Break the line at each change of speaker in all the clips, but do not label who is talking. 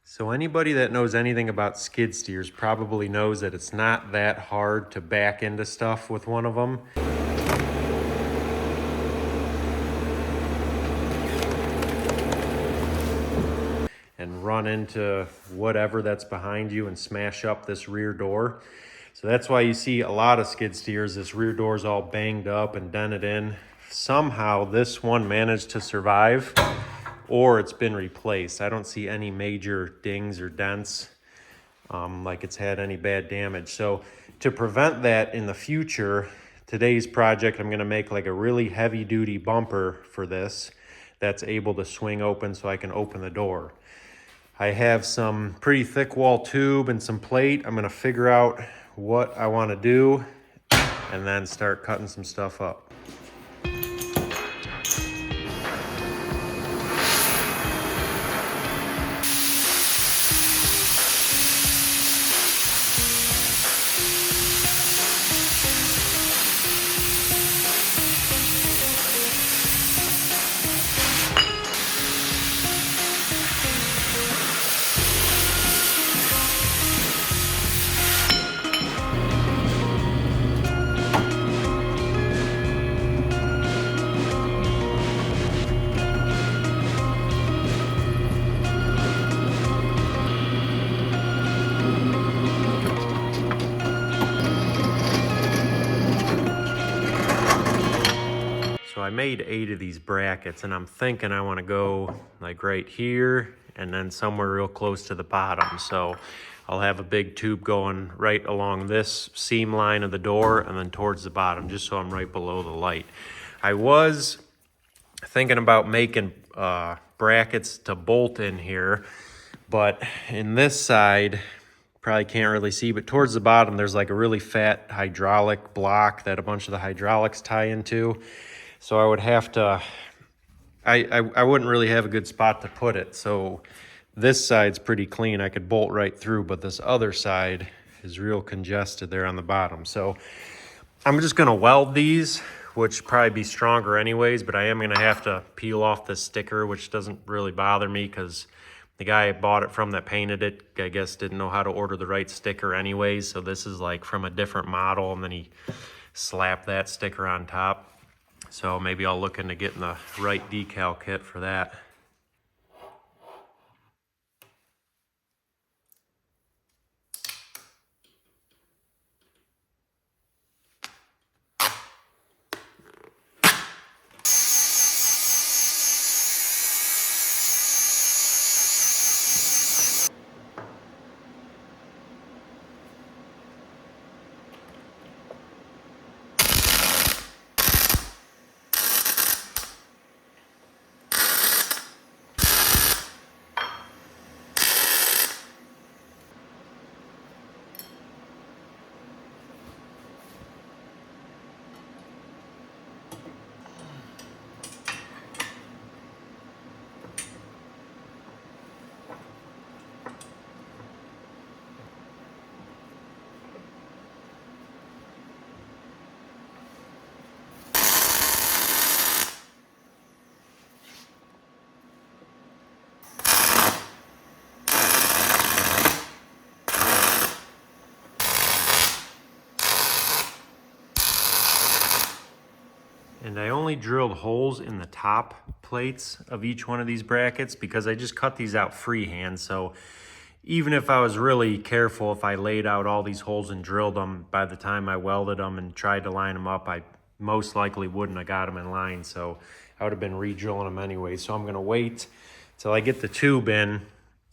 So anybody that knows anything about skid steers probably knows that it's not that hard to back into stuff with one of them. And run into whatever that's behind you and smash up this rear door. So that's why you see a lot of skid steers, this rear door's all banged up and dented in. Somehow this one managed to survive, or it's been replaced. I don't see any major dings or dents, like it's had any bad damage. So to prevent that in the future, today's project, I'm gonna make like a really heavy duty bumper for this that's able to swing open so I can open the door. I have some pretty thick wall tube and some plate. I'm gonna figure out what I wanna do and then start cutting some stuff up. So I made 8 of these brackets, and I'm thinking I want to go like right here and then somewhere real close to the bottom. So I'll have a big tube going right along this seam line of the door and then towards the bottom, just so I'm right below the light. I was thinking about making brackets to bolt in here, but in this side, probably can't really see, but towards the bottom there's like a really fat hydraulic block that a bunch of the hydraulics tie into. So I would have to, I wouldn't really have a good spot to put it. So this side's pretty clean. I could bolt right through, but this other side is real congested there on the bottom. So I'm just gonna weld these, which probably be stronger anyways, but I am gonna have to peel off this sticker, which doesn't really bother me because the guy I bought it from that painted it, I guess, didn't know how to order the right sticker anyways. So this is like from a different model, and then he slapped that sticker on top. So maybe I'll look into getting the right decal kit for that. And I only drilled holes in the top plates of each one of these brackets because I just cut these out freehand. So even if I was really careful, if I laid out all these holes and drilled them, by the time I welded them and tried to line them up, I most likely wouldn't have got them in line. So I would have been re-drilling them anyway. So I'm gonna wait till I get the tube in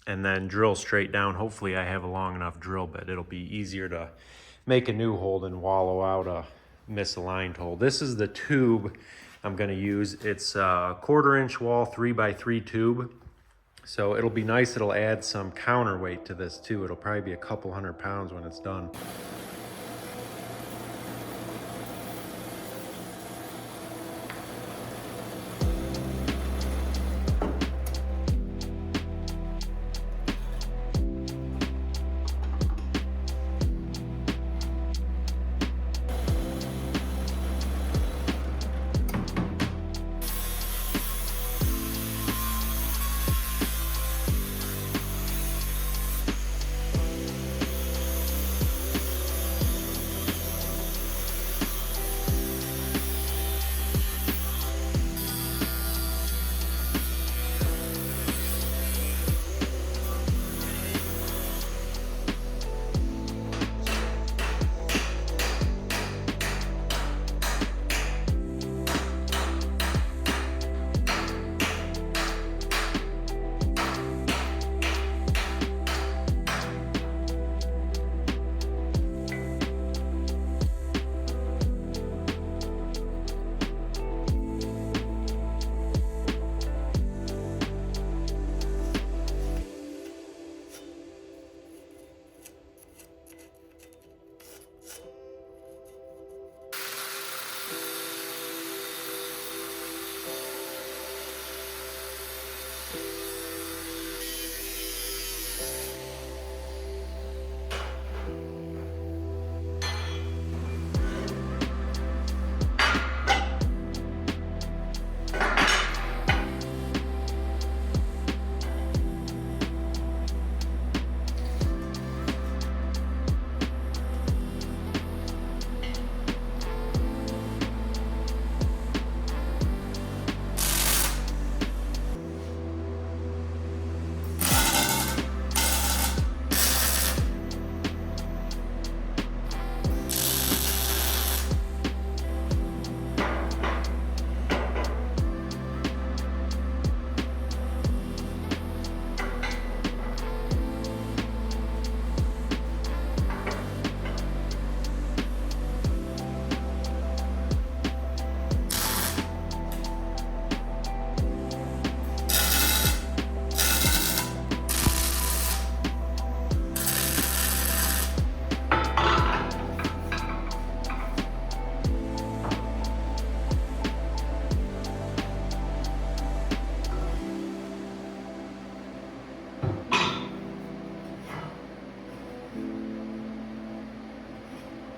and then drill straight down. Hopefully I have a long enough drill bit. It'll be easier to make a new hole than wallow out a misaligned hole. This is the tube I'm going to use. It's a 1/4 inch wall 3x3 tube. So it'll be nice. It'll add some counterweight to this too. It'll probably be a couple 100 pounds when it's done.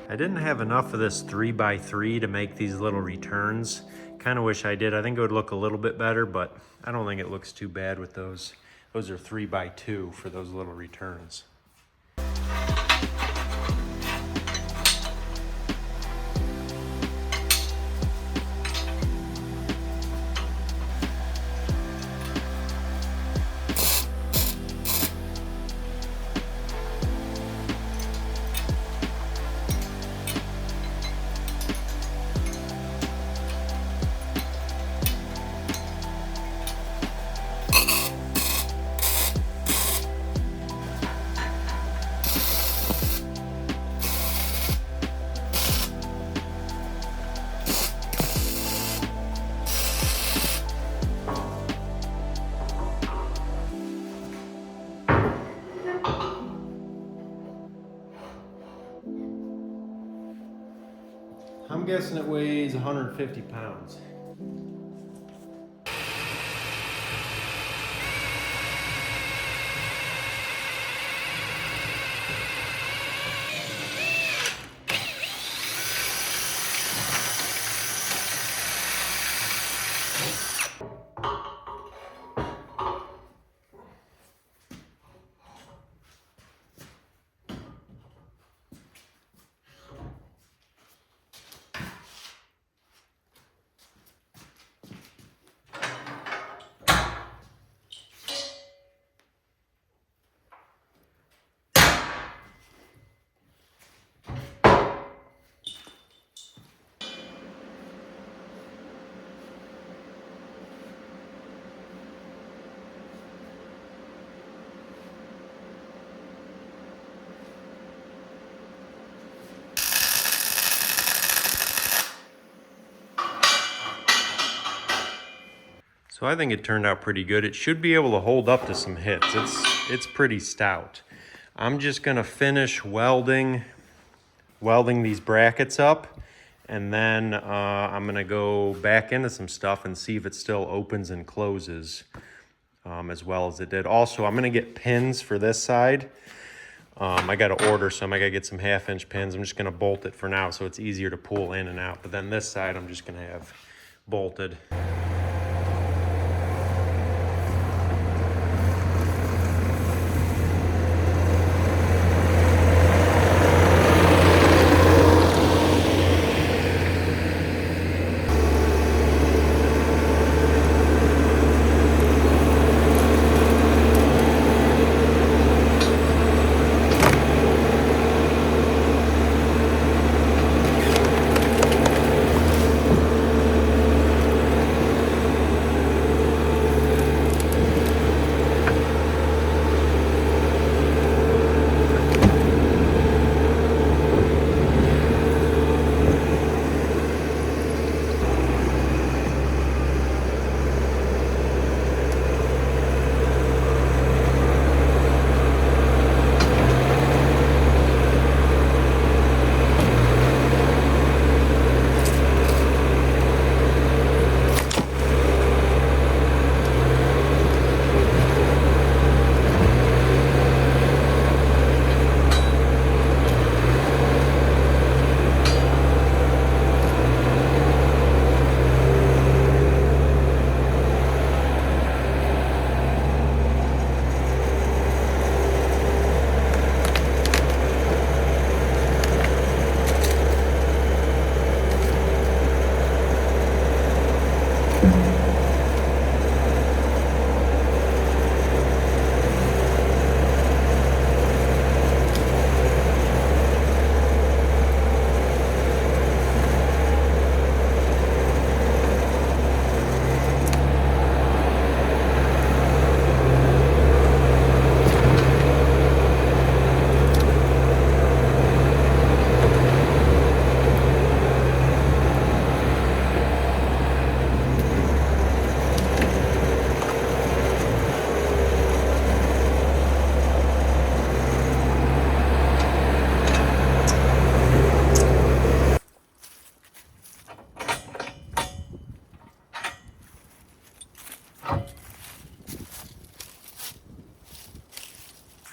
I didn't have enough of this 3x3 to make these little returns. Kind of wish I did. I think it would look a little bit better, but I don't think it looks too bad with those. Those are 3x2 for those little returns. I'm guessing it weighs 150 pounds. So I think it turned out pretty good. It should be able to hold up to some hits. It's pretty stout. I'm just gonna finish welding these brackets up, and then I'm gonna go back into some stuff and see if it still opens and closes as well as it did. Also, I'm gonna get pins for this side. I gotta order some. I gotta get some 1/2-inch pins. I'm just gonna bolt it for now so it's easier to pull in and out. But then this side I'm just gonna have bolted.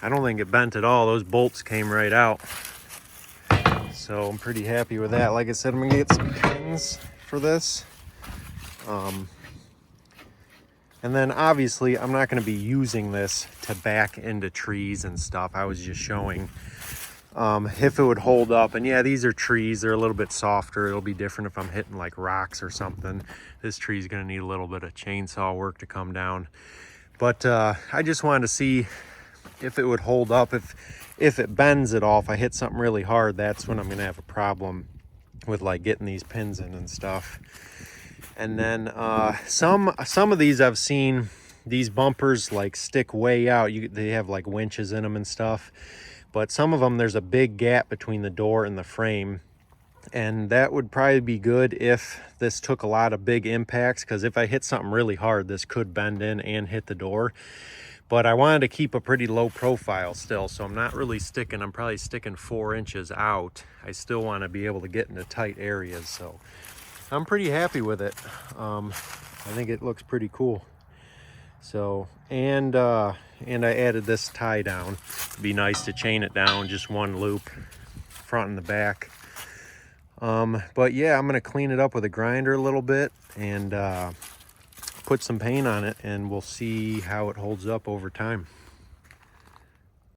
I don't think it bent at all. Those bolts came right out. So I'm pretty happy with that. Like I said, I'm gonna get some pins for this. And then obviously I'm not gonna be using this to back into trees and stuff. I was just showing if it would hold up. And yeah, these are trees, they're a little bit softer. It'll be different if I'm hitting like rocks or something. This tree is gonna need a little bit of chainsaw work to come down. But I just wanted to see if it would hold up. If it bends at all, if I hit something really hard, that's when I'm gonna have a problem with like getting these pins in and stuff. And then some of these I've seen, these bumpers like stick way out. They have like winches in them and stuff. But some of them, there's a big gap between the door and the frame. And that would probably be good if this took a lot of big impacts, because if I hit something really hard, this could bend in and hit the door. But I wanted to keep a pretty low profile still, so I'm not really sticking, I'm probably sticking 4 inches out. I still want to be able to get into tight areas, so I'm pretty happy with it. I think it looks pretty cool. So, and I added this tie down. It'd be nice to chain it down, just one loop, front and the back. But yeah, I'm gonna clean it up with a grinder a little bit and put some paint on it, and we'll see how it holds up over time.